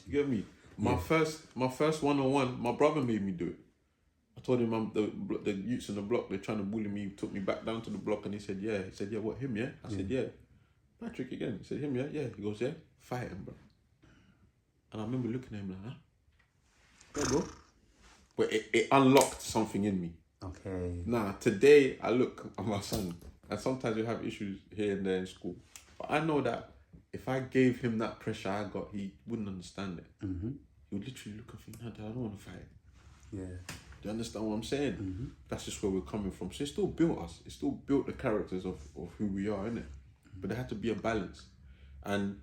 You get me? My first one-on-one, my brother made me do it. I told him the youths in the block, they're trying to bully me. He took me back down to the block and he said, yeah. He said, yeah, what, him, yeah? I said, yeah. Patrick again. He said, him, yeah? Yeah. He goes, yeah, fight him, bro. And I remember looking at him like, huh? Yeah, bro. But it unlocked something in me. Okay. Nah, today I look at my son, and sometimes we have issues here and there in school. But I know that if I gave him that pressure I got, he wouldn't understand it. Mm-hmm. He would literally look and think, no, Dad, I don't want to fight. Yeah. Do you understand what I'm saying? Mm-hmm. That's just where we're coming from. So it still built us. It still built the characters of who we are, innit? But there had to be a balance. And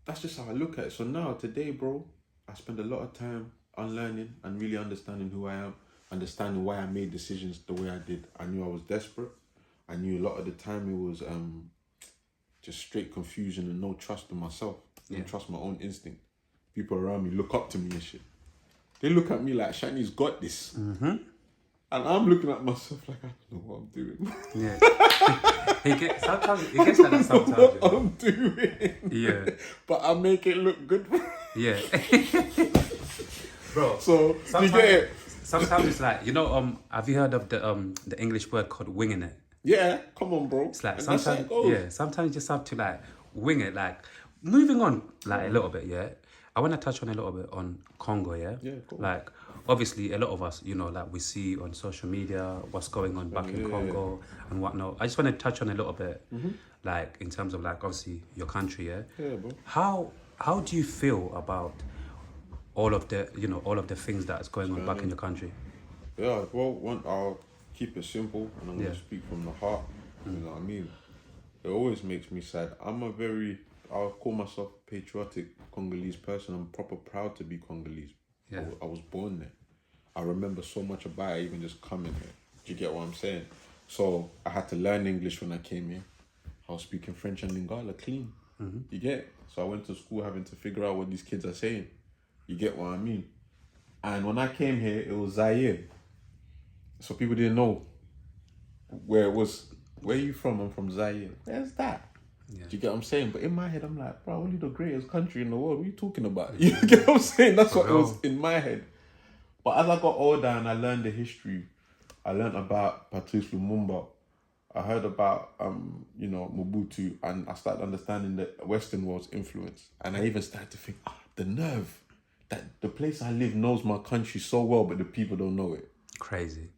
that's just how I look at it. So now, today, bro, I spend a lot of time unlearning and really understanding who I am, understanding why I made decisions the way I did. I knew I was desperate. I knew a lot of the time it was just straight confusion and no trust in myself. No trust my own instinct. People around me look up to me and shit. They look at me like, Chany's got this. Mm-hmm. And I'm looking at myself like, I don't know what I'm doing. Yeah. Sometimes it gets like that sometimes. What I'm doing. Yeah. But I make it look good. Yeah. Bro. So, you get it? Sometimes it's like, have you heard of the English word called winging it? Yeah, come on, bro. It's like And sometimes, sometimes you just have to like wing it. Like moving on, like a little bit, yeah. I want to touch on a little bit on Congo, yeah. Yeah, cool. Like obviously, a lot of us, like we see on social media what's going on back in Congo and whatnot. I just want to touch on a little bit, like in terms of like obviously your country, yeah. Yeah, bro. How do you feel about all of the things that is going on back in your country? Yeah, well, I'll keep it simple and I'm going to speak from the heart. You know what I mean? It always makes me sad. I'll call myself a patriotic Congolese person. I'm proper proud to be Congolese. Yeah. I was born there. I remember so much about it, even just coming here. Do you get what I'm saying? So I had to learn English when I came here. I was speaking French and Lingala clean. You get it? So I went to school having to figure out what these kids are saying. You get what I mean? And when I came here, it was Zaire. So people didn't know where it was. Where are you from? I'm from Zaire. Where's that? Yeah. Do you get what I'm saying? But in my head, I'm like, bro, only the greatest country in the world. What are you talking about? You get what I'm saying? That's what it was in my head. But as I got older and I learned the history, I learned about Patrice Lumumba. I heard about, Mobutu, and I started understanding the Western world's influence. And I even started to think, the nerve that the place I live knows my country so well, but the people don't know it. Crazy.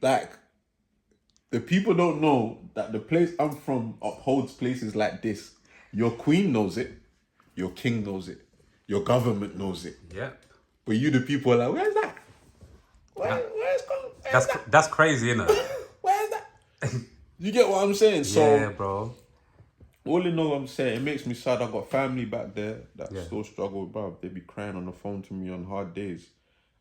Like, the people don't know that the place I'm from upholds places like this. Your queen knows it. Your king knows it. Your government knows it. Yeah. But you, the people, are like, where's that? Where's that? That's crazy, isn't it? Where's that? You get what I'm saying? So, yeah, bro. All in all, I'm saying, it makes me sad. I got family back there that still struggle, bro. They be crying on the phone to me on hard days.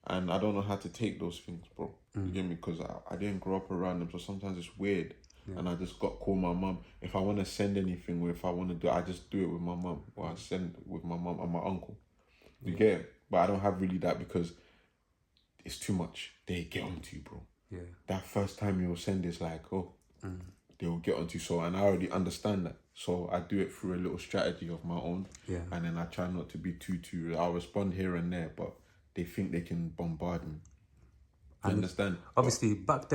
And I don't know how to take those things, bro. You get me? Because I didn't grow up around them, so sometimes it's weird. Yeah. And I just got to call my mum. If I want to send anything or if I want to do it, I just do it with my mum. Or I send with my mum and my uncle. You get it? But I don't have really that because it's too much. They get onto you, bro. Yeah. That first time you'll send it's like, they will get onto you. So, and I already understand that. So I do it through a little strategy of my own. Yeah. And then I try not to be too, I'll respond here and there, but they think they can bombard me. I understand. Obviously, back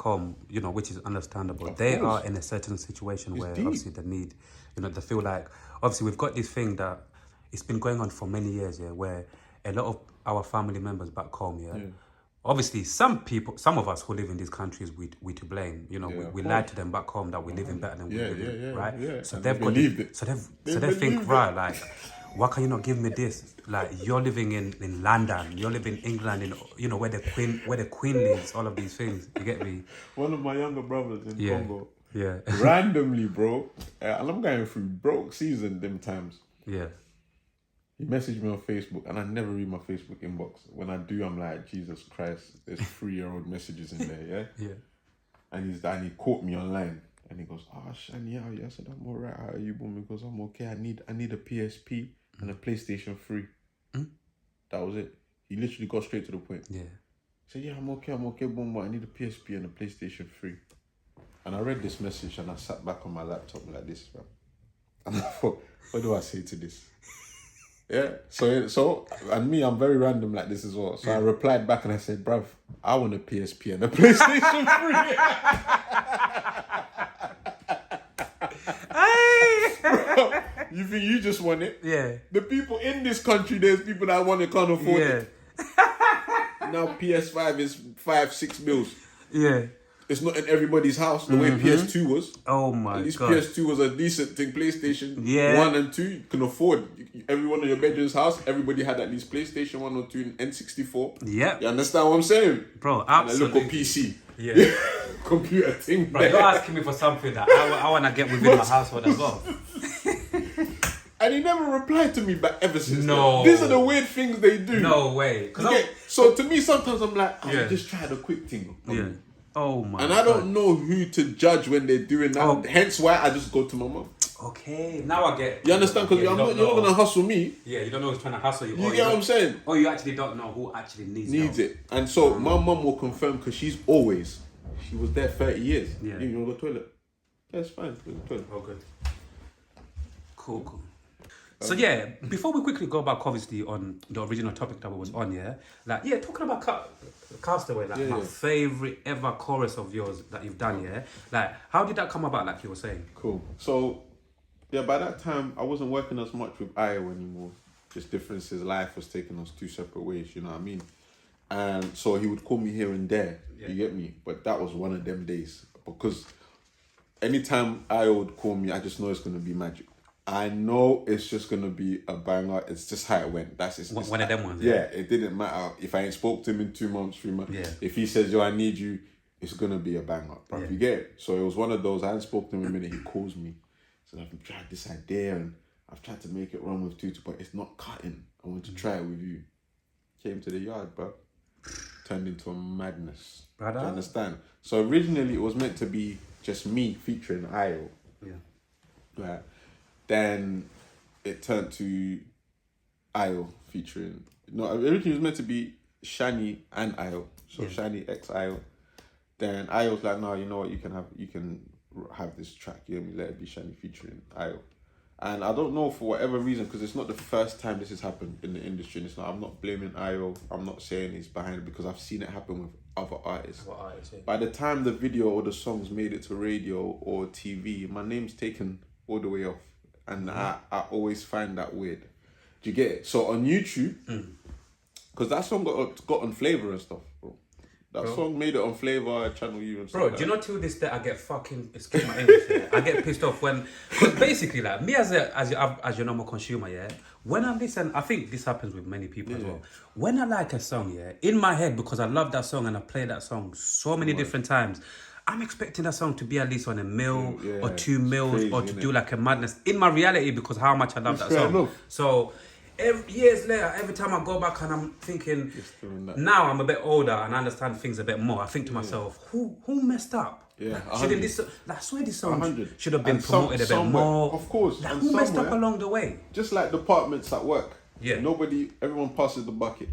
home, which is understandable. They are in a certain situation where obviously they need, they feel like, obviously we've got this thing that it's been going on for many years, where a lot of our family members back home, obviously some of us who live in these countries, we to blame. We lied to them back home that we're living better than we live, right? Yeah. So they've got it. So they think, right, like, why can you not give me this? Like, you're living in London, you're living in England, in where the queen lives, all of these things. You get me? One of my younger brothers in Congo. Yeah. Randomly, bro. And I'm going through broke season them times. Yeah. He messaged me on Facebook, and I never read my Facebook inbox. When I do, I'm like, Jesus Christ, there's 3-year-old messages in there, yeah? Yeah. And he caught me online. And he goes, Chany, how are you? I said, I'm all right. How are you, boom? He goes, I'm okay. I need a PSP and a PlayStation 3. That was it. He literally got straight to the point. Yeah. He said, yeah, I'm okay, boom, but I need a PSP and a PlayStation 3. And I read this message and I sat back on my laptop like this, bro. And I thought, what do I say to this? Yeah. So, and me, I'm very random like this as well. So I replied back and I said, bruv, I want a PSP and a PlayStation 3. Bro, you think you just want it? Yeah. The people in this country, there's people that want it, can't afford it. Now PS5 is 5-6 mils. Yeah. It's not in everybody's house the way PS2 was. Oh my god. At least PS2 was a decent thing. PlayStation 1 and 2, you can afford. Everyone in your bedroom's house, everybody had at least PlayStation 1 or 2 and N64. Yeah. You understand what I'm saying? Bro, absolutely. And a little PC. Yeah. Computer thing. Bro, you're asking me for something that I want to get within my household as well. And he never replied to me back ever since. No. Then. These are the weird things they do. No way. So to me, sometimes I'm like, just try the quick thing. Yeah. Oh my And I don't know who to judge when they're doing that. Oh. Hence why I just go to my mom. Okay, now I get. You understand? Because you're not gonna hustle me. Yeah, you don't know who's trying to hustle you. You get what I'm saying? Or you actually don't know who actually needs it. And so my mum will confirm because she was there 30 years. Yeah. You know the toilet. Yeah, it's fine. Go to the toilet. Oh, good. Cool. So yeah, before we quickly go back, obviously, on the original topic that we was on, talking about Castaway, my favorite ever chorus of yours that you've done, like, how did that come about, like you were saying? Cool. So, by that time, I wasn't working as much with Io anymore. Just differences, life was taking us two separate ways, you know what I mean? And so he would call me here and there, you get me? But that was one of them days, because anytime Io would call me, I just know it's going to be magic. I know it's just going to be a banger. It's just how it went. That's it's one of them ones. Yeah, it didn't matter if I ain't spoke to him in 2 months, 3 months. Yeah. If he says, yo, I need you, it's going to be a banger. Bro, you get it? So it was one of those, I hadn't spoke to him in a minute. He calls me. So I've tried this idea and I've tried to make it run with Tutu, but it's not cutting. I want to try it with you. Came to the yard, bro. Turned into a madness. Brother. Do you understand? So originally it was meant to be just me featuring Io. Yeah. Right. Then it turned to Io featuring. No, originally it was meant to be Chany and Io. So Chany x Io. Then Io was like, no, you know what? You can have this track. You know what I mean? Let it be Chany featuring Io. And I don't know for whatever reason, because it's not the first time this has happened in the industry. And I'm not blaming Io. I'm not saying he's behind it because I've seen it happen with other artists. By the time the video or the songs made it to radio or TV, my name's taken all the way off. And I always find that weird. Do you get it? So on YouTube, because that song got on Flavor and stuff, bro. That song made it on Flavor, Channel U and stuff. Bro, do you know till this day I get fucking, excuse my English, I get pissed off when, because basically, like, me as your normal consumer, when I listen, I think this happens with many people as well. When I like a song, in my head, because I love that song and I play that song so many different times, I'm expecting that song to be at least on 1 mil or 2 mils crazy, or to do like a madness in my reality because how much I love that song. Enough. So years later, every time I go back and I'm thinking, now I'm a bit older and I understand things a bit more. I think to myself, who messed up? Yeah, shouldn't this? I swear this song should have been promoted a bit more. Of course, like, who messed up along the way? Just like departments at work. Yeah, everyone passes the bucket.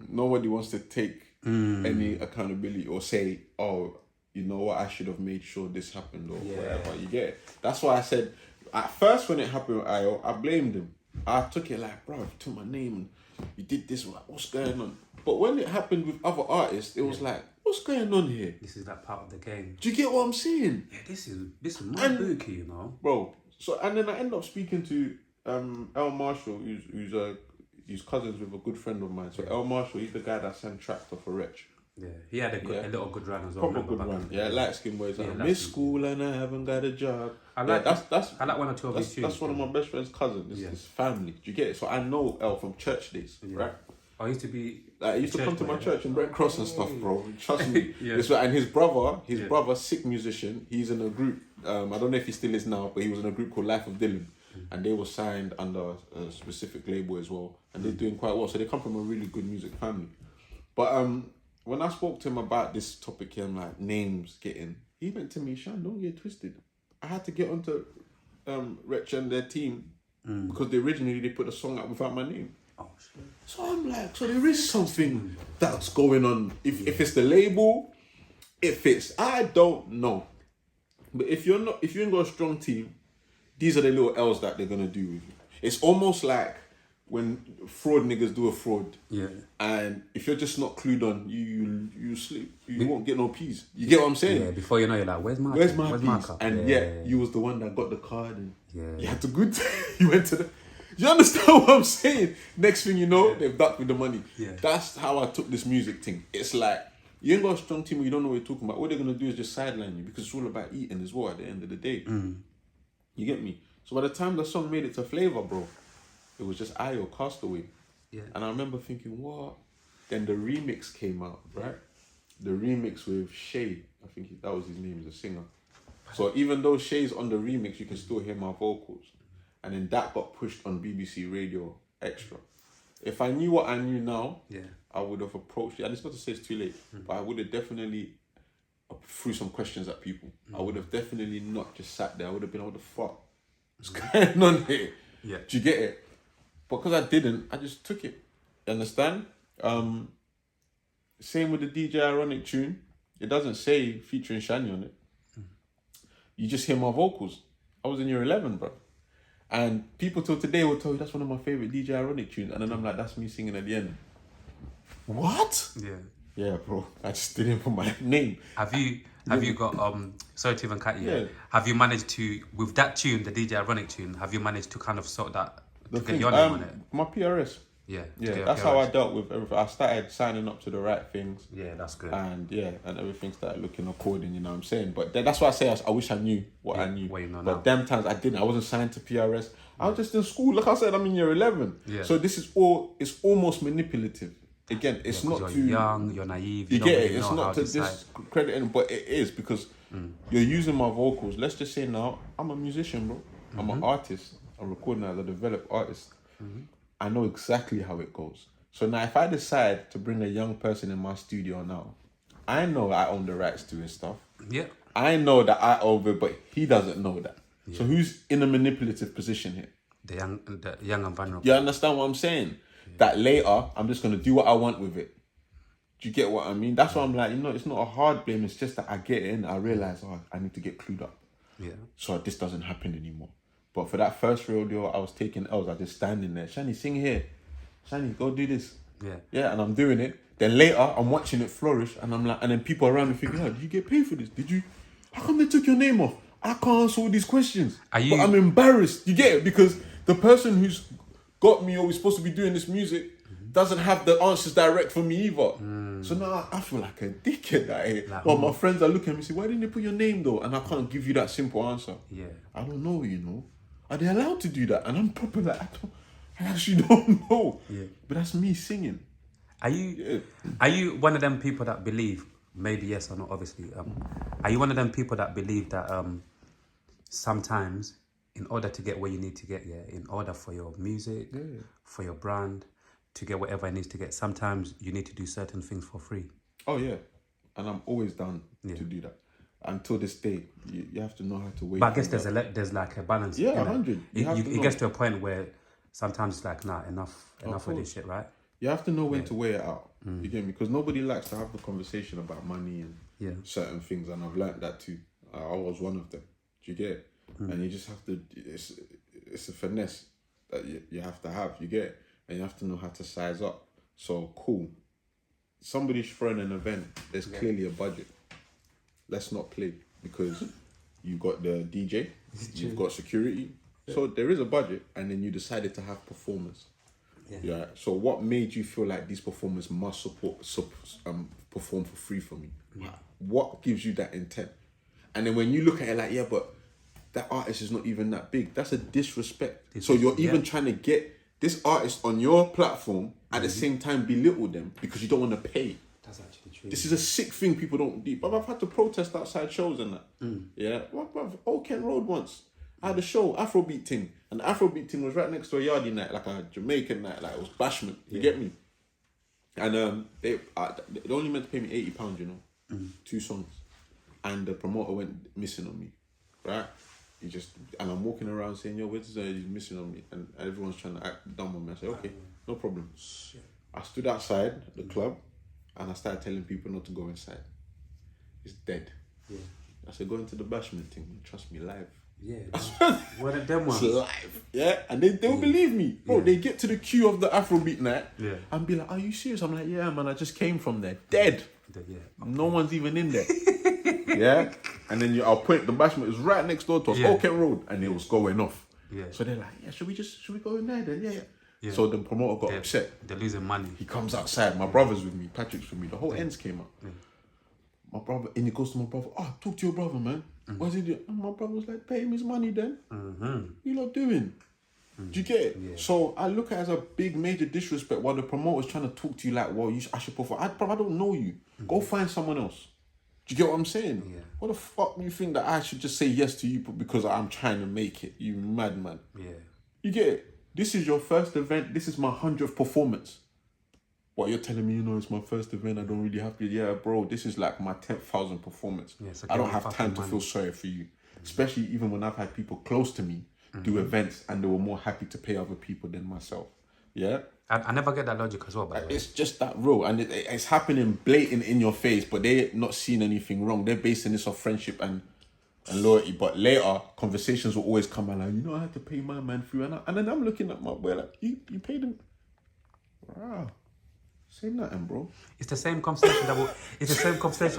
Nobody wants to take any accountability or say, oh, you know what, I should have made sure this happened or whatever. You get it? That's why I said, at first when it happened with Io, I blamed him. I took it like, bro, you took my name and you did this, like, what's going on? But when it happened with other artists, it was like, what's going on here? This is that part of the game. Do you get what I'm saying? Yeah, this is my bookie, you know? Bro, so, and then I end up speaking to El Marshall, who's cousins with a good friend of mine. So El Marshall, he's the guy that sang Tractor for Wretch. Yeah, he had a little good run as well. Proper good run. Yeah, light skin boys. I miss school and I haven't got a job. I like I like one or two of his tunes. That's one of my best friend's cousins. It's family. Do you get it? So I know El from church days, right? I used to be. Like, he used to come to my church in Brent Cross and stuff, bro. Trust me. And his brother, sick musician. He's in a group. I don't know if he still is now, but he was in a group called Life of Dylan, and they were signed under a specific label as well, and they're doing quite well. So they come from a really good music family. But when I spoke to him about this topic here, I'm like, names getting, he went to me, Sean, don't get twisted. I had to get onto Wretch and their team because they put a song out without my name. Oh, shit. So I'm like, so there is something that's going on. If it's the label, it fits. I don't know. But if you ain't got a strong team, these are the little L's that they're gonna do with you. It's almost like when fraud niggas do a fraud. Yeah. And if you're just not clued on, you sleep. You won't get no peas. You get what I'm saying? Yeah, before you know, you're like, where's my peas? cup? And yeah, yet, you was the one that got the card and yeah. you had to good. You went to the. You understand what I'm saying? Next thing you know, they've ducked with the money. Yeah. That's how I took this music thing. It's like, you ain't got a strong team, you don't know what you're talking about. All they're going to do is just sideline you because it's all about eating as well at the end of the day. You get me? So by the time the song made it to Flavor, bro, it was just I or Castaway. Yeah. And I remember thinking, what? Then the remix came out, right? The remix with Shay, I think that was his name, he's a singer. So even though Shay's on the remix, you can still hear my vocals. And then that got pushed on BBC Radio Extra. If I knew what I knew now, I would have approached it. And it's not to say it's too late, but I would have definitely threw some questions at people. I would have definitely not just sat there. I would have been, what the fuck? What's going on here? Yeah. Do you get it? Because I didn't, I just took it. You understand? Same with the DJ Ironic tune. It doesn't say featuring Chany on it. You just hear my vocals. I was in year 11, bro. And people till today will tell you that's one of my favorite DJ Ironic tunes. And then I'm like, that's me singing at the end. What? Yeah. Yeah, bro. I just didn't put my name. Have you got sorry to even cut you. Yeah. Have you managed to, with that tune, the DJ Ironic tune, have you managed to kind of sort that The to thing, get your name on it? my PRS. Yeah. Yeah, that's how I dealt with everything. I started signing up to the right things. Yeah, that's good. And and everything started looking according, you know what I'm saying? But that's why I say I wish I knew what I knew. What you know but now. them times I didn't. I wasn't signed to PRS. I was just in school. Like I said, I'm in year 11. Yeah. So this is it's almost manipulative. Again, it's not you're too young, you're naive. You don't get really it. It's know how not to decide. discredit it, but it is because you're using my vocals. Let's just say now, I'm a musician, bro. I'm an artist. I'm recording as a developed artist. I know exactly how it goes. So now if I decide to bring a young person in my studio now, I know I own the rights to his stuff. Yeah. I know that I own it, but he doesn't know that. Yeah. So who's in a manipulative position here? The young and vulnerable. You understand what I'm saying? Yeah. That later, I'm just going to do what I want with it. Do you get what I mean? That's why I'm like, it's not a hard blame. It's just that I get in, I realise, I need to get clued up. Yeah. So this doesn't happen anymore. But for that first rodeo, I was taking L's. I just standing there. Chany, sing here. Chany, go do this. Yeah. Yeah, and I'm doing it. Then later, I'm watching it flourish, and I'm like, and then people around me thinking, did you get paid for this? Did you? How come they took your name off? I can't answer all these questions. But I'm embarrassed. You get it? Because the person who's got me or is supposed to be doing this music doesn't have the answers direct for me either. So now I feel like a dickhead. Well, my friends are looking at me and say, why didn't they put your name though? And I can't give you that simple answer. Yeah. I don't know, Are they allowed to do that? And I'm probably like, I actually don't know. Yeah. But that's me singing. Are you one of them people that believe, maybe yes or no, obviously, are you one of them people that believe that sometimes in order to get where you need to get, in order for your music, for your brand, to get whatever it needs to get, sometimes you need to do certain things for free? Oh, yeah. And I'm always down to do that. Until this day, you have to know how to wait. But I guess there's like a balance. Yeah, 100. It gets to a point where sometimes it's like, nah, enough of this shit, right? You have to know when to weigh it out. You get me? Because nobody likes to have the conversation about money and certain things, and I've learned that too. I was one of them. Do you get it? And you just have to. It's a finesse that you have to have. You get it? And you have to know how to size up. So cool. Somebody's throwing an event. There's clearly a budget. Let's not play because you got the DJ, you've got security. So there is a budget, and then you decided to have performers. Yeah. So what made you feel like these performers must perform for free for me? What gives you that intent? And then when you look at it like, but that artist is not even that big. That's a disrespect. So you're even trying to get this artist on your platform at the same time belittle them because you don't want to pay. That's actually true. This is a sick thing people don't do. But I've had to protest outside shows and that. Yeah. Old Kent Road once. I had a show, Afrobeat thing. And the Afrobeat thing was right next to a yardie night, like a Jamaican night, like it was bashment. You get me? And they only meant to pay me £80, 2 songs. And the promoter went missing on me, right? And I'm walking around saying, where's he's missing on me? And everyone's trying to act dumb on me. I say, okay, no problem. I stood outside the club and I started telling people not to go inside. It's dead. I said, go into the bashment thing. Trust me, live. Yeah. One of them It's ones. live, yeah, and they don't believe me, bro. They get to the queue of the Afrobeat night, Yeah. and be like, "Are you serious?" I'm like, "Yeah, man, I just came from there, dead. Yeah. No one's even in there." Yeah, and then I'll point the bashment is right next door to us, Yeah. Oak Kent Road, and it was going off. Yeah. So they're like, "Yeah, should we go in there then?" Yeah, yeah. Yeah. So the promoter got upset. They're losing money. He comes outside. My brother's with me. Patrick's with me. The whole ends came up. My brother, and he goes to my brother. "Oh, talk to your brother, man. What's he doing?" And my brother was like, "Pay him his money then. What you lot doing?" Do you get it? Yeah. So I look at it as a big major disrespect while the promoter's trying to talk to you like, "Well, I should perform." I don't know you. Go find someone else. Do you get what I'm saying? Yeah. What the fuck do you think that I should just say yes to you because I'm trying to make it? You madman. Yeah. You get it? This is your first event. This is my 100th performance. What, you're telling me, it's my first event, I don't really have to... Yeah, bro, this is like my 10,000 performance. Yeah, so I don't have time to feel sorry for you. Especially even when I've had people close to me do events and they were more happy to pay other people than myself. Yeah? I never get that logic as well, by the way. It's just that real. And it's happening blatant in your face, but they're not seeing anything wrong. They're basing this off friendship and loyalty. But later, conversations will always come out like, I had to pay my man through. And then I'm looking at my boy like, you paid him? Wow. Say nothing, bro. It's the same conversation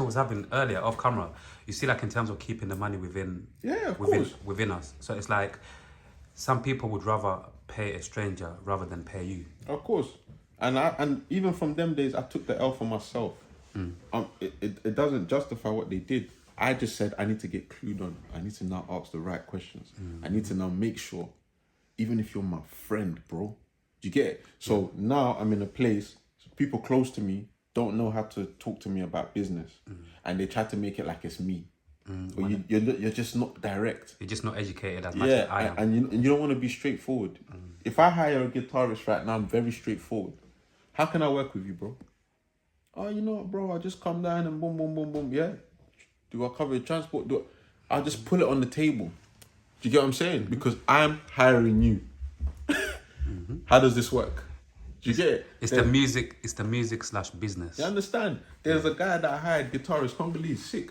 I was having earlier off camera. You see, like in terms of keeping the money within us. So it's like some people would rather pay a stranger rather than pay you. Of course. And even from them days, I took the L for myself. It doesn't justify what they did. I just said I need to get clued on. I need to now ask the right questions. I need to now make sure, even if you're my friend, bro, do you get it? So now I'm in a place. People close to me don't know how to talk to me about business, and they try to make it like it's me. But you're just not direct. You're just not educated as much as I am. And you don't want to be straightforward. If I hire a guitarist right now, I'm very straightforward. How can I work with you, bro? Oh, you know what, bro? I just come down and boom, boom, boom, boom. Yeah. Do I cover your transport? I'll just put it on the table. Do you get what I'm saying? Because I'm hiring you. How does this work? Do you get it? It's the music/business. You understand? There's a guy that I hired, guitarist, Congolese, sick.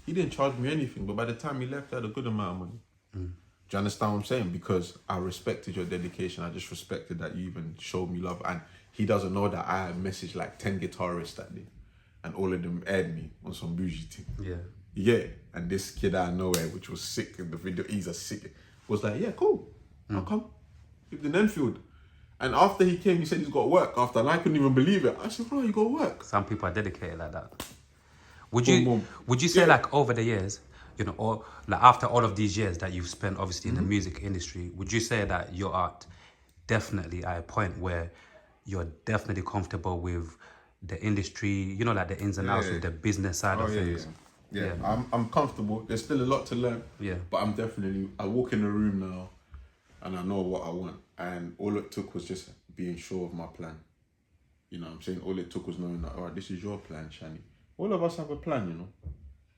He didn't charge me anything, but by the time he left, I had a good amount of money. Do you understand what I'm saying? Because I respected your dedication. I just respected that you even showed me love. And he doesn't know that I messaged like 10 guitarists that day. And all of them aired me on some bougie thing. Yeah. Yeah. And this kid out of nowhere, which was sick in the video, he's a sick, was like, yeah, cool. I'll come. Lived in Enfield. And after he came, he said he's got work after, and I couldn't even believe it. I said, bro, you got work. Some people are dedicated like that. Would you say like over the years, or like after all of these years that you've spent obviously in the music industry, would you say that you're definitely at a point where you're definitely comfortable with the industry, like the ins and outs with the business side of things? Yeah. I'm comfortable. There's still a lot to learn. Yeah. But I walk in the room now and I know what I want. And all it took was just being sure of my plan. You know what I'm saying? All it took was knowing that, all right, this is your plan, Chany. All of us have a plan,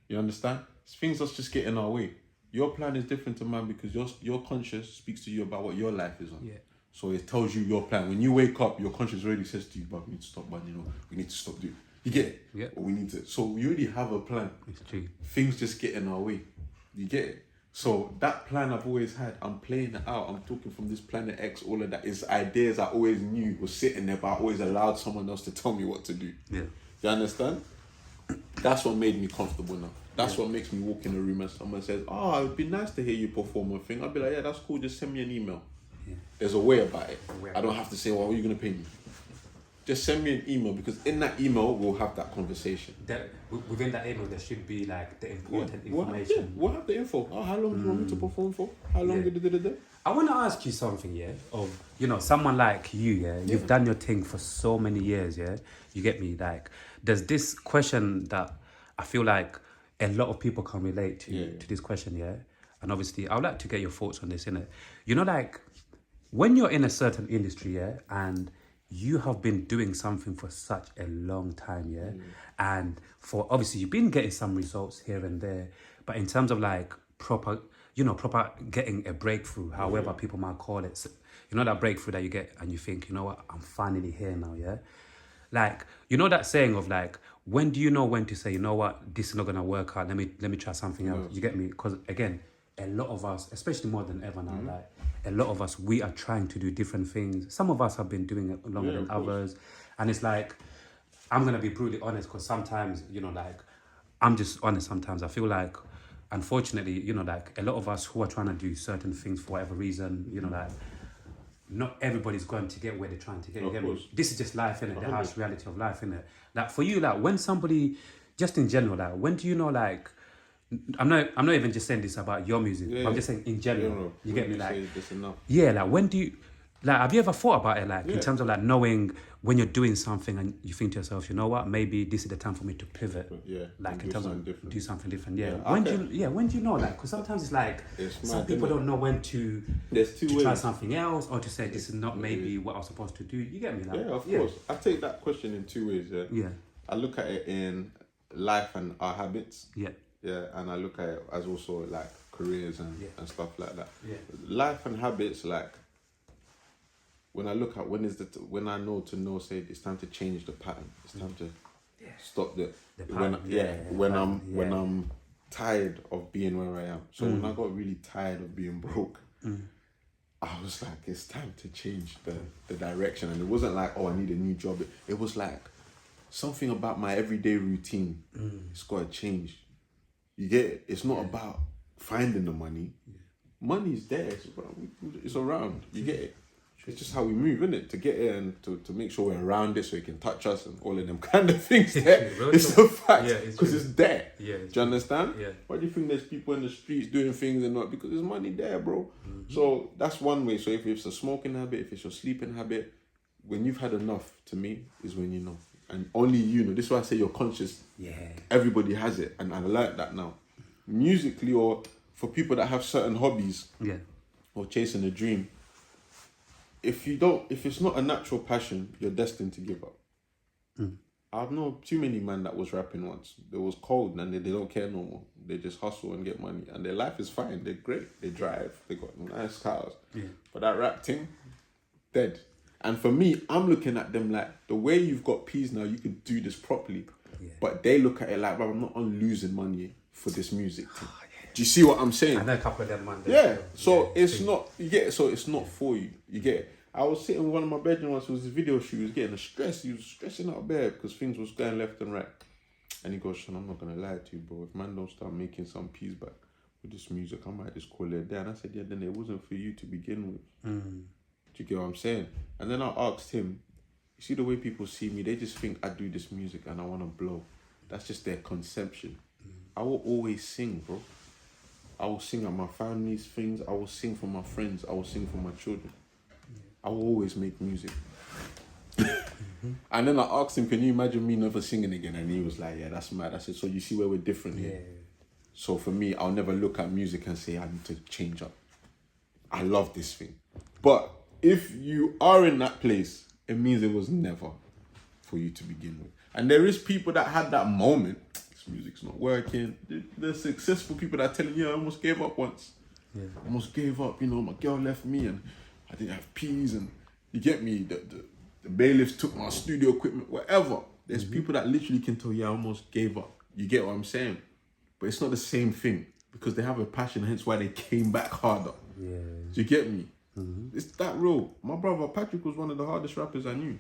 You understand? Things that's just get in our way. Your plan is different to mine because your conscience speaks to you about what your life is on. Yeah. So it tells you your plan. When you wake up, your conscience already says to you, but we need to stop, man, we need to stop doing. You get it? Yeah. Or we need to. So we already have a plan. It's true. Things just get in our way. You get it? So that plan I've always had, I'm playing it out. I'm talking from this planet X, all of that is ideas I always knew was sitting there, but I always allowed someone else to tell me what to do. Yeah. You understand? That's what made me comfortable now. That's what makes me walk in the room and someone says, oh, it'd be nice to hear you perform a thing. I'll be like, yeah, that's cool. Just send me an email. Yeah. There's a way about it. I don't have to say, well, what are you going to pay me? Just send me an email because in that email, we'll have that conversation. Within that email, there should be like the important information. We'll have the info. Oh, how long do you want me to perform for? How long did it? I want to ask you something, of, someone like you, you've done your thing for so many years, you get me? Like, there's this question that I feel like a lot of people can relate to this question, and obviously, I would like to get your thoughts on this, innit? Like, when you're in a certain industry, and you have been doing something for such a long time, and for obviously you've been getting some results here and there, but in terms of like proper getting a breakthrough, however people might call it, that breakthrough that you get and you think, you know what, I'm finally here now, like, that saying of like, when do you know when to say, you know what, this is not gonna work out, let me try something else, you get me? Because again, a lot of us, especially more than ever now, like a lot of us, we are trying to do different things. Some of us have been doing it longer than others, and it's like, I'm gonna be brutally honest, because sometimes, you know, like, I'm just honest. Sometimes I feel like, unfortunately, you know, like a lot of us who are trying to do certain things for whatever reason, you know, like, not everybody's going to get where they're trying to get. You get me? This is just life, innit? The harsh reality of life, innit? Like for you, like when somebody, just in general, like when do you know, like, I'm not even just saying this about your music, but I'm just saying in general. You get me? Like, yeah, like when do you, like, have you ever thought about it, like in terms of like knowing when you're doing something and you think to yourself, you know what, maybe this is the time for me to pivot, like in terms of do something different. When do you know, like, because sometimes it's like some people don't know when to try something else or to say this is not maybe what I was supposed to do. You get me? Like, of course. I take that question in two ways. I look at it in life and our habits. And I look at it as also like careers and stuff like that. Life and habits, like when I look at when I know, say it's time to change the pattern. It's time to stop the pattern. When I'm tired of being where I am. So when I got really tired of being broke, I was like, it's time to change the direction. And it wasn't like, oh, I need a new job. It was like something about my everyday routine. It's got to change. You get it? It's not about finding the money. Money's there. It's around. You get it? It's just how we move, isn't it? To get it and to make sure we're around it so it can touch us and all of them kind of things there. It's a fact. Because it's there. Do you understand? Why do you think there's people in the streets doing things and not? Because there's money there, bro. So that's one way. So if it's a smoking habit, if it's your sleeping habit, when you've had enough, to me, is when you know. And only you know. This is why I say you're conscious. Everybody has it. And I like that now. Musically, or for people that have certain hobbies or chasing a dream, if it's not a natural passion, you're destined to give up. I've known too many men that was rapping once. They was cold and they don't care no more. They just hustle and get money. And their life is fine. They're great. They drive. They got nice cars. But that rap thing, dead. And for me, I'm looking at them like, the way you've got peas now, you could do this properly. But they look at it like, I'm not on losing money for this music thing. Do you see what I'm saying? I know a couple of them, man. So it's not, you get it? So it's not for you. You get it? I was sitting in one of my bedroom once, it was a video shoot, he was getting stressed. He was stressing out bad because things was going left and right. And he goes, Sean, I'm not going to lie to you, bro. If man don't start making some peas back with this music, I might just call it a day. And I said, then it wasn't for you to begin with. Do you get what I'm saying? And then I asked him, you see the way people see me, they just think I do this music and I want to blow. That's just their conception. I will always sing, bro. I will sing at my family's things. I will sing for my friends. I will sing for my children. I will always make music. And then I asked him, can you imagine me never singing again? And he was like, yeah, that's mad. I said, so you see where we're different here? So for me, I'll never look at music and say I need to change up. I love this thing. But if you are in that place, it means it was never for you to begin with. And there is people that had that moment, this music's not working. There's successful people that are telling you, I almost gave up once. I almost gave up, my girl left me and I didn't have peas and you get me, the bailiffs took my studio equipment, whatever. There's people that literally can tell you I almost gave up. You get what I'm saying? But it's not the same thing because they have a passion, hence why they came back harder. Do you get me? It's that real. My brother Patrick was one of the hardest rappers I knew.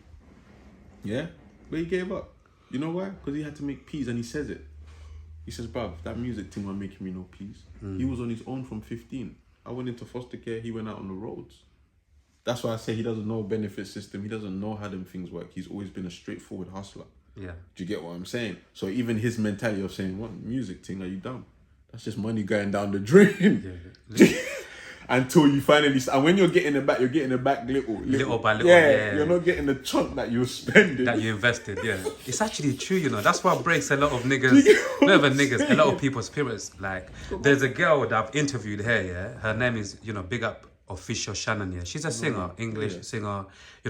But he gave up. You know why? Because he had to make peas and he says it. He says, bruv, that music thing was making me no peas. He was on his own from 15. I went into foster care, he went out on the roads. That's why I say he doesn't know benefit system. He doesn't know how them things work. He's always been a straightforward hustler. Do you get what I'm saying? So even his mentality of saying, what music thing, are you dumb? That's just money going down the drain. Until you finally, and when you're getting it back little by little. You're not getting the chunk that you spending. That you invested, It's actually true, That's what breaks a lot of niggas, not even niggas, a lot of people's spirits. Like, there's a girl that I've interviewed here, Her name is, Big Up Official Chany, She's a singer, English singer.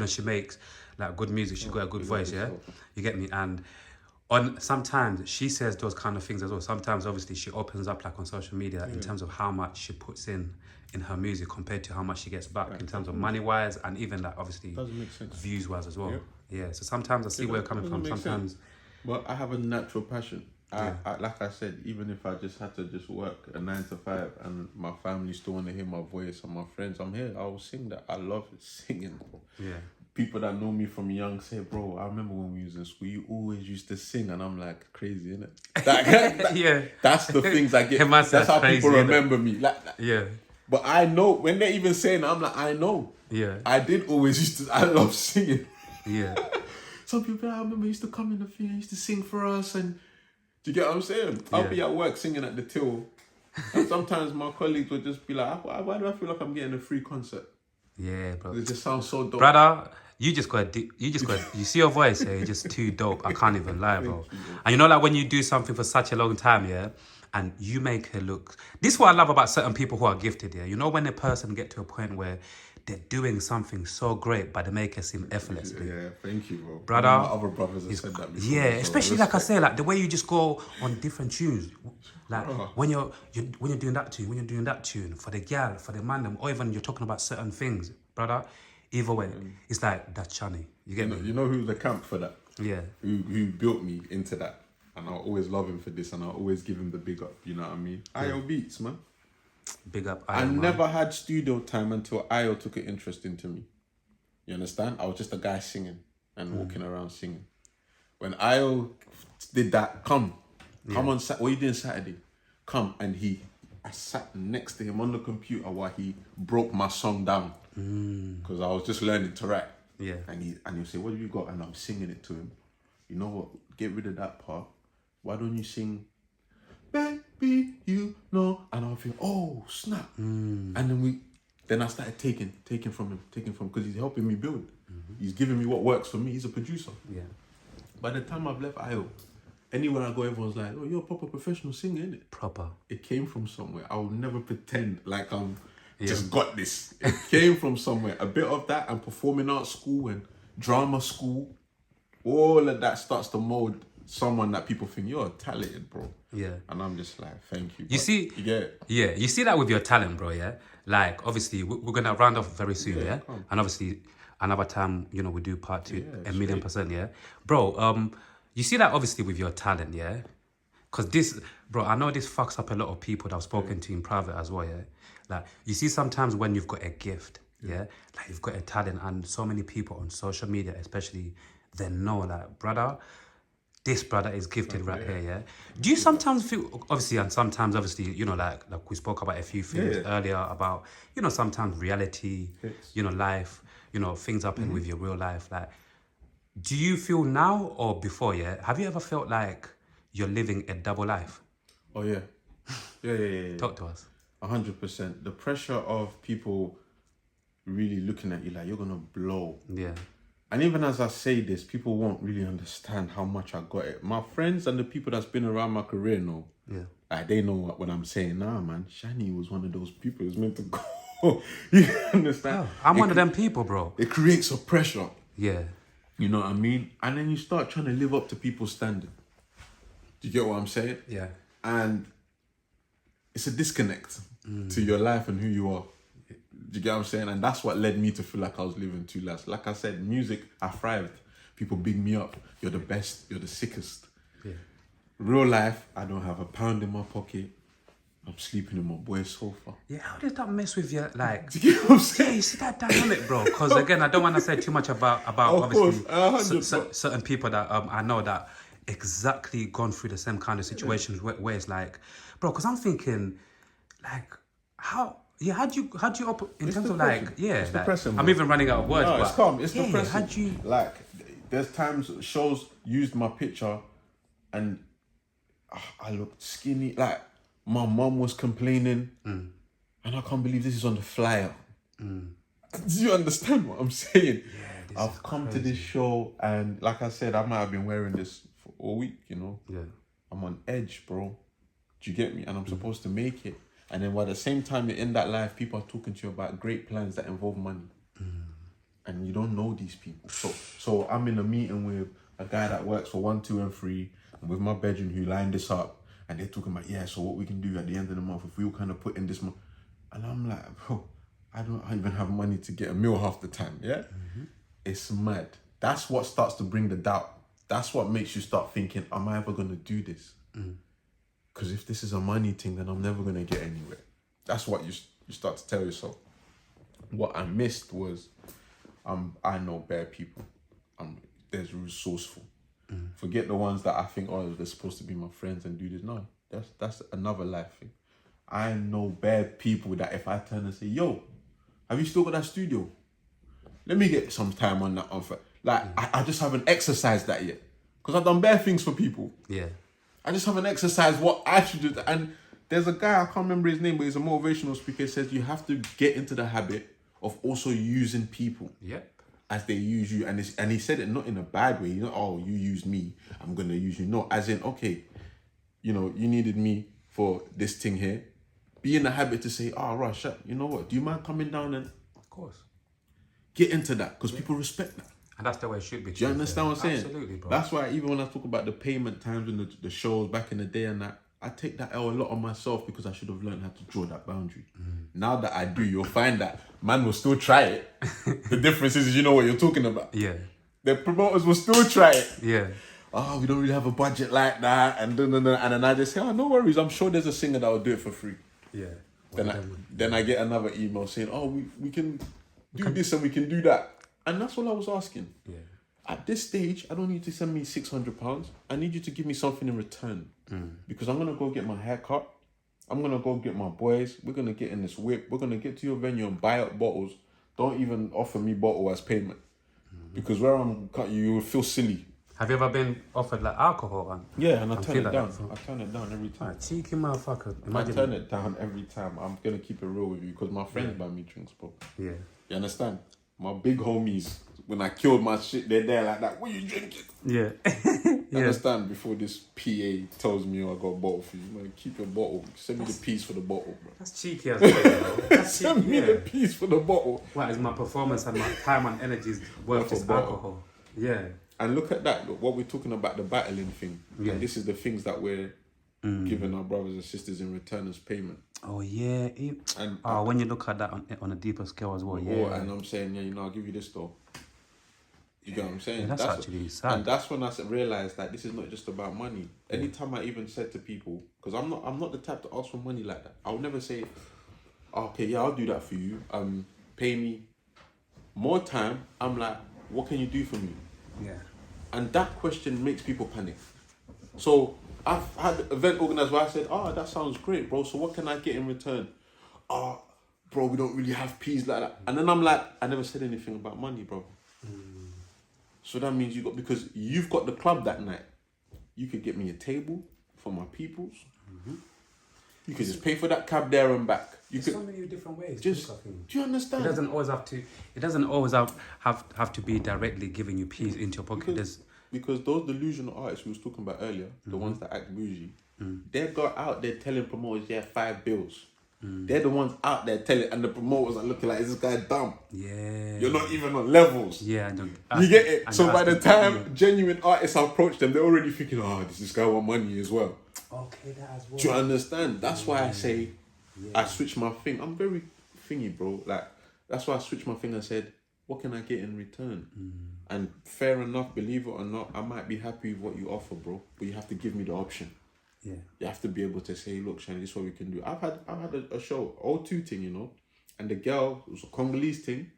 She makes like good music. She's got a good voice, You get me? And sometimes she says those kind of things as well. Sometimes, obviously, she opens up like on social media in terms of how much she puts in her music compared to how much she gets back in terms of money-wise and even like obviously views-wise as well. So sometimes I see where you're coming from. Sometimes, but I have a natural passion. like I said, even if I just had to just work a 9 to 5 and my family still want to hear my voice and my friends, I'm here. I will sing that. I love singing, bro. Yeah. People that know me from young say, bro, I remember when we was in school, you always used to sing, and I'm like, crazy, innit? Yeah. That's the things I get. It must That's sound how crazy, people innit? remember me. Yeah. But I know when they're even saying it, I'm like, I know. Yeah. I did always used to. I love singing. Yeah. Some people, I remember used to come in the thing, used to sing for us, and do you get what I'm saying? I'll be at work singing at the till, and sometimes my colleagues would just be like, why do I feel like I'm getting a free concert? Yeah, bro. It just sounds so dope. Brother, you see your voice, yeah, you're just too dope. I can't even lie, bro. And you know, like when you do something for such a long time, yeah, and you make it look, this is what I love about certain people who are gifted, yeah. You know, when a person get to a point where they're doing something so great, but they make it seem effortlessly. Yeah, thank you, bro. Brother, My other brothers have said that before. Yeah, so especially like I say, like the way you just go on different tunes. Like when you're doing that tune, for the gal, for the man, or even you're talking about certain things, brother. Either way, it's like that's Chany. You get me? You know who's the camp for that? Yeah. Who built me into that, and I'll always love him for this, and I'll always give him the big up. You know what I mean? Ayo Beats, man. Big up. I never had studio time until Ayo took an interest into me. You understand? I was just a guy singing and walking around singing. When Ayo did that, come on, what are you doing Saturday? Come, and I sat next to him on the computer while he broke my song down because I was just learning to rap. Yeah. And he'll say, what have you got? And I'm singing it to him. You know what? Get rid of that part. Why don't you sing, baby, you know? And I'll feel, oh, snap. And then I started taking from him, because he's helping me build. He's giving me what works for me. He's a producer. Yeah. By the time I've left Ayo, anywhere I go, everyone's like, oh, you're a proper professional singer, innit? Proper. It came from somewhere. I will never pretend like I'm just got this. It came from somewhere. A bit of that and performing arts school and drama school, all of that starts to mold someone that people think you're talented, bro. Yeah. And I'm just like, thank you. You see, you get it? Yeah, you see that with your talent, bro. Yeah, like obviously we're gonna round off very soon, yeah. And obviously another time, you know, we do part 2, 1,000,000%, yeah, bro. You see that obviously with your talent, yeah, because this, bro, I know this fucks up a lot of people that I've spoken to in private as well, yeah. Like you see sometimes when you've got a gift, yeah, like you've got a talent, and so many people on social media, especially, they know, like, brother, this brother is gifted right here, yeah? Do you sometimes feel, obviously, and sometimes, obviously, you know, like we spoke about a few things earlier about, you know, sometimes reality, you know, life, you know, things happen with your real life. Like, do you feel now or before, yeah? Have you ever felt like you're living a double life? Oh, yeah. Yeah. Talk to us. 100%. The pressure of people really looking at you like you're going to blow. Yeah. And even as I say this, people won't really understand how much I got it. My friends and the people that's been around my career know. Yeah. Like, they know what I'm saying. Nah, man, Chany was one of those people who's meant to go. You understand? Oh, I'm one of them people, bro. It creates a pressure. Yeah. You know what I mean? And then you start trying to live up to people's standard. Do you get what I'm saying? Yeah. And it's a disconnect to your life and who you are. Do you get what I'm saying? And that's what led me to feel like I was living two lives. Like I said, music, I thrived. People big me up. You're the best. You're the sickest. Yeah. Real life, I don't have a pound in my pocket. I'm sleeping in my boy's sofa. Yeah, how does that mess with you? Like, Do you get what I'm saying? yeah, you see that dynamic, bro? Because again, I don't want to say too much about Of obviously course, certain people that I know that exactly gone through the same kind of situations where it's like, bro, because I'm thinking, like, how do you up in It's terms of depressing. like, yeah, It's like, depressing, I'm bro. even running out of words. No, but it's calm. It's yeah, depressing. how'd you? Like, there's times shows used my picture and I looked skinny. Like, my mum was complaining and I can't believe this is on the flyer. Do you understand what I'm saying? Yeah, I've come to this show and like I said, I might have been wearing this for all week, you know? Yeah. I'm on edge, bro. Do you get me? And I'm supposed to make it. And then by the same time you're in that life, people are talking to you about great plans that involve money. And you don't know these people. So I'm in a meeting with a guy that works for 1, 2, and 3, and with my bedroom who lined this up. And they're talking about, yeah, so what we can do at the end of the month, if we all kind of put in this month. And I'm like, bro, I don't even have money to get a meal half the time, yeah? It's mad. That's what starts to bring the doubt. That's what makes you start thinking, am I ever going to do this? Because if this is a money thing, then I'm never gonna get anywhere. That's what you start to tell yourself. What I missed was, I know bare people. There's resourceful. Forget the ones that I think, oh, they're supposed to be my friends and do this. No, that's another life thing. I know bare people that if I turn and say, yo, have you still got that studio? Let me get some time on that. I just haven't exercised that yet. Because I've done bare things for people. Yeah. I just haven't exercised what I should do. And there's a guy, I can't remember his name, but he's a motivational speaker. He says you have to get into the habit of also using people. Yep. As they use you. And he said it not in a bad way. You know, oh, you use me, I'm going to use you. No, as in, okay, you know, you needed me for this thing here. Be in the habit to say, oh, Rush, you know what? Do you mind coming down and... Of course. Get into that, because people respect that. And that's the way it should be. Do you understand what I'm saying? Absolutely, bro. That's why even when I talk about the payment times and the shows back in the day and that, I take that L a lot on myself because I should have learned how to draw that boundary. Now that I do, you'll find that man will still try it. The difference is you know what you're talking about. Yeah. The promoters will still try it. Yeah. Oh, we don't really have a budget like that. And then I just say, oh, no worries. I'm sure there's a singer that will do it for free. Yeah. Then I get another email saying, oh, we can do this and we can do that. And that's all I was asking. Yeah. At this stage, I don't need to send me £600. I need you to give me something in return. Because I'm going to go get my hair cut. I'm going to go get my boys. We're going to get in this whip. We're going to get to your venue and buy up bottles. Don't even offer me bottle as payment. Because where I'm cut you will feel silly. Have you ever been offered like alcohol? Yeah, and I turn it down. I turn it down every time. Cheeky motherfucker. Imagine. I turn it down every time. I'm going to keep it real with you because my friends buy me drinks, bro. Yeah. You understand? My big homies, when I killed my shit, they're there like that. What you drinking? Yeah. You understand? Before this PA tells me, oh, I got a bottle for you. Man, keep your bottle. Send me the piece for the bottle, bro. That's cheeky as well, bro. That's Send me the piece for the bottle. What is my performance and my time and energy is worth this alcohol? Yeah. And look at that. Look, what we're talking about, the battling thing. Yeah. And this is the things that we're giving our brothers and sisters in return as payment. Oh, yeah. And when you look at that on a deeper scale as well, yeah. And I'm saying, yeah, I'll give you this though. You get what I'm saying? Yeah, that's actually sad. And that's when I realised that this is not just about money. Anytime I even said to people, because I'm not the type to ask for money like that. I would never say, okay, yeah, I'll do that for you. Pay me more time. I'm like, what can you do for me? Yeah. And that question makes people panic. So I've had an event organised where I said, that sounds great, bro. So what can I get in return? Bro, we don't really have peas like that. And then I'm like, I never said anything about money, bro. So that means because you've got the club that night. You could get me a table for my peoples. You could just pay for that cab there and back. There's so many different ways. Do you understand? It doesn't always have to be directly giving you peas into your pocket. Because those delusional artists we was talking about earlier, the ones that act bougie, they got out there telling promoters, 5 bills. They're the ones out there telling, and the promoters are looking like, is this guy dumb? Yeah. You're not even on levels. Yeah. You get it? So by the time genuine artists approach them, they're already thinking, does this guy want money as well? Okay, that as well. Do you understand? That's why I say, I switched my thing. I'm very thingy, bro. Like, that's why I switched my thing and said, what can I get in return? And fair enough, believe it or not, I might be happy with what you offer, bro. But you have to give me the option. Yeah. You have to be able to say, look, Chany, this is what we can do. I've had a show, O2 thing, you know, and the girl, it was a Congolese thing,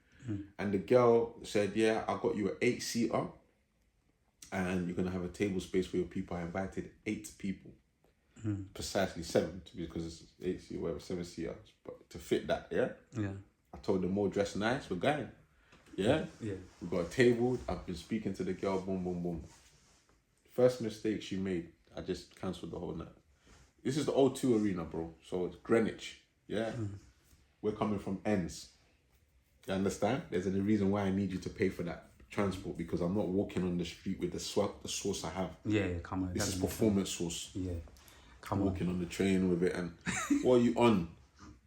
and the girl said, I got you an 8-seater, and you're going to have a table space for your people. I invited 8 people. Precisely 7, because it's 8-seater, whatever, 7-seater, but to fit that, yeah? I told them all dress nice, we're going. Yeah? Yeah. We got a table, I've been speaking to the girl, boom, boom, boom. First mistake she made, I just cancelled the whole night. This is the O2 Arena, bro. So it's Greenwich, yeah? We're coming from ends. You understand? There's a reason why I need you to pay for that transport, because I'm not walking on the street with the sauce I have. Yeah, come on. This is performance sauce. Yeah. Walking on the train with it, and what are you on?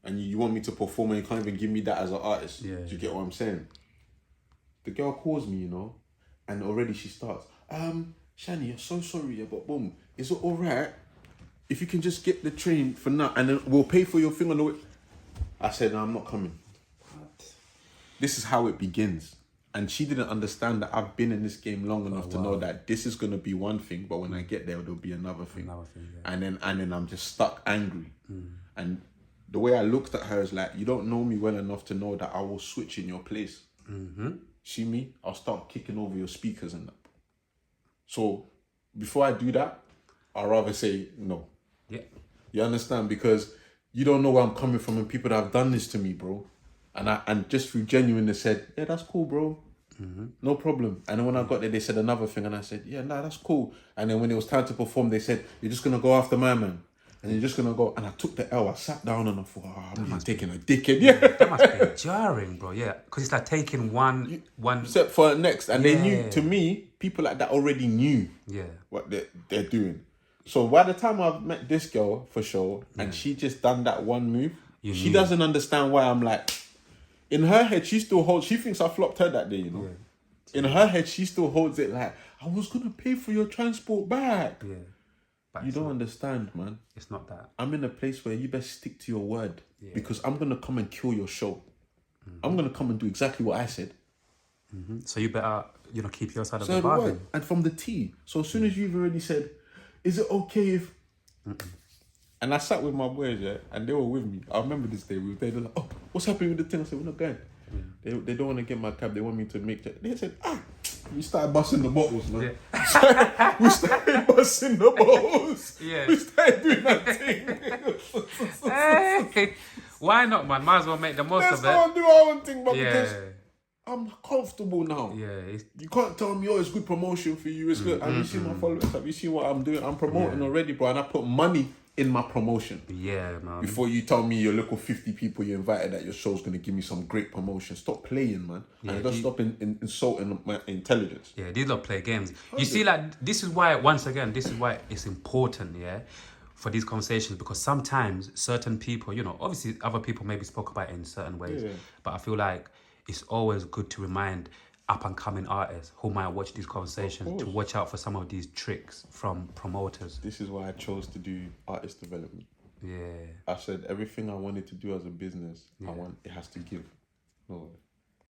And you want me to perform and you can't even give me that as an artist. Yeah. Do you get what I'm saying? The girl calls me, you know, and already she starts, Chany, I'm so sorry, but boom, is it all right if you can just get the train for now and then we'll pay for your thing on the way? I said, no, I'm not coming. What? This is how it begins. And she didn't understand that I've been in this game long enough to know that this is going to be one thing, but when I get there, there'll be another thing. Yeah. And then I'm just stuck angry. And the way I looked at her is like, you don't know me well enough to know that I will switch in your place. See me? I'll start kicking over your speakers and that. So before I do that, I'd rather say no. Yeah. You understand? Because you don't know where I'm coming from, and people that have done this to me, bro. And just through genuineness said, yeah, that's cool, bro. No problem. And then when I got there, they said another thing, and I said, yeah, nah, that's cool. And then when it was time to perform, they said, you're just gonna go after my man. And you're just gonna go. And I took the L. I sat down and I thought, I'm taking a dickhead. Yeah. That must be jarring, bro. Yeah. Because it's like taking one. Except for next. And they knew, to me, people like that already knew what they're doing. So by the time I've met this girl for sure, and she just done that one move, she doesn't understand why I'm like, in her head, she still holds, she thinks I flopped her that day, you know. Yeah. In her head, she still holds it like, I was going to pay for your transport back. Yeah. But you don't understand, man. It's not that. I'm in a place where you best stick to your word, because I'm going to come and kill your show. I'm going to come and do exactly what I said. So you better, keep your side of the bargain. And from the T. So as soon as you've already said, is it okay if... And I sat with my boys, and they were with me. I remember this day. We were there. They're like, oh, what's happening with the thing? I said, we're not going. They don't want to get my cab. They want me to make it. They said, we started busting the bottles, man. Yeah. We started busting the bottles. Yeah. We started doing that thing. Hey, why not, man? Might as well make the most of it. Let's go and do our own thing, but because I'm comfortable now. Yeah. You can't tell me, it's good promotion for you. It's good. Have you seen my followers? Have you seen what I'm doing? I'm promoting already, bro. And I put money in my promotion. Yeah, man. Before you tell me your local 50 people you invited that your show's going to give me some great promotion. Stop playing, man. And just stop insulting my intelligence. Yeah, these don't play games. You see, like, this is why it's important, for these conversations, because sometimes certain people, obviously other people maybe spoke about it in certain ways, but I feel like it's always good to remind up-and-coming artists who might watch these conversations to watch out for some of these tricks from promoters. This is why I chose to do artist development. Yeah. I said everything I wanted to do as a business, it has to give. No.